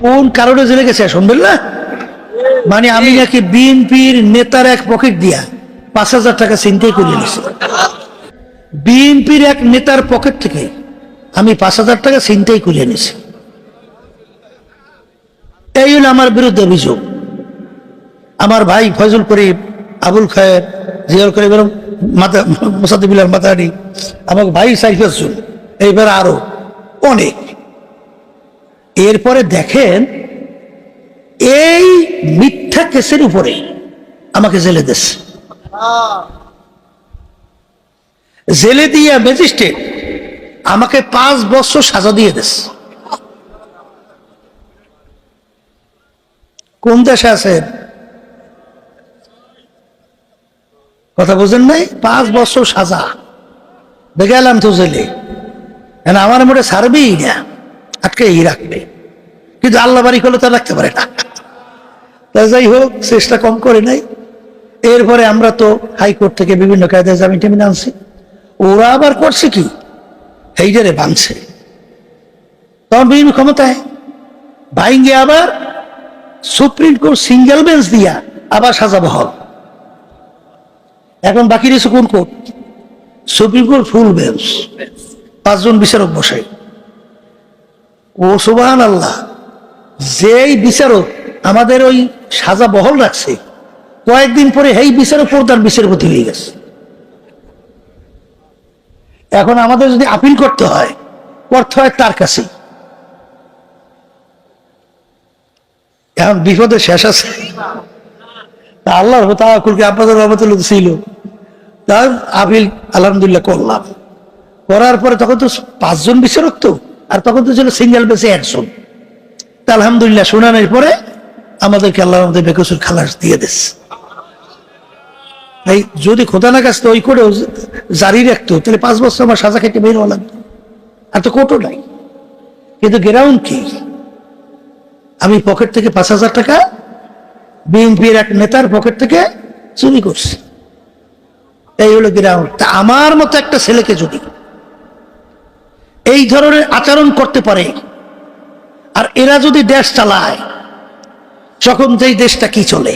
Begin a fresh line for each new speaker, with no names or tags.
কোন কারণে জেলে গেছে শুনবেন না? মানে আমি নাকি বিএনপির নেতার এক পকেট দিয়া 5,000 টাকা ছিনতাই করে নিয়েছি। বিএনপির এক নেতার পকেট থেকে আমি 5,000 টাকা ছিনতাই করে নিয়েছি। এই হলো আমার বিরুদ্ধে অভিযোগ। আমার ভাই ফয়জুল করিম, আবুল খায়ের, জিয়াউল করিম, মোসাদ্দেক মাদানি, আমার ভাই সাইফুল, এইবার আরো অনেক। এরপরে দেখেন এই মিথ্যা কেসের উপরে আমাকে জেলে দিচ্ছে। জেলে দিয়া ম্যাজিস্ট্রেট আমাকে 5 বছর সাজা দিয়ে দিচ্ছে। কোন দেশে আছেন? কথা বোঝেন নাই? 5 বছর সাজা গেলাম তো জেলে। আমার মোটে ছাড়বেই না, আটকেই রাখবে, কিন্তু আল্লাহ বাড়ি করলে তা রাখতে পারে না। তা যাই হোক, চেষ্টা কম করে নাই। এরপরে আমরা তো হাইকোর্ট থেকে বিভিন্ন কায়দায় জামিন টামিন আনছি। ওরা আবার করছে কি, এইটারে ভাঙছে। তখন বিভিন্ন ক্ষমতায় ভাইঙ্গে আবার সুপ্রিম কোর্ট সিঙ্গেল বেঞ্চ দিয়া আবার সাজা বহাল। এখন বাকি রয়েছে কোন কোর্ট? সুপ্রিম কোর্ট ফুল বেঞ্চ, 5 জন বিচারক বসাই। ও সুবহানাল্লাহ, যেই বিচারক আমাদের ওই সাজা বহাল রাখছে, কয়েকদিন পরে এই বিচারক প্রধান বিচারপতি হয়ে গেছে। এখন আমাদের যদি আপিল করতে হয় তার কাছে। এখন বিপদে শেষ আছে। আল্লাহর তাওয়াক্কুলকে আপনাদের রহমতুল্লাহ ছিল, তার আপিল আলহামদুলিল্লাহ করলাম। করার পরে তখন তো 5 জন বিচারক তো, আর তখন তো ছিল সিঙ্গেল বেঞ্চে 1 জন। তা আলহামদুলিল্লাহ শুনানির পরে আমাদেরকে আল্লাহ আমাদের বেকসুর খালাস দিয়ে দিচ্ছে। এই যদি খোদা না কাছে ওই করে জারি রাখতো, তাহলে 5 বছর আমার সাজা খেতে বের হওয়া লাগতো। আর তো কোর্টও নাই। কিন্তু গ্রাউন্ড কি? আমি পকেট থেকে 5,000 টাকা বিএনপির এক নেতার পকেট থেকে চুরি করছি। এই হলো গ্রাউন্ড। তা আমার মতো একটা ছেলেকে যদি এই ধরনের আচরণ করতে পারে, আর এরা যদি দেশ চালায়, তখন যেই দেশটা কি চলে?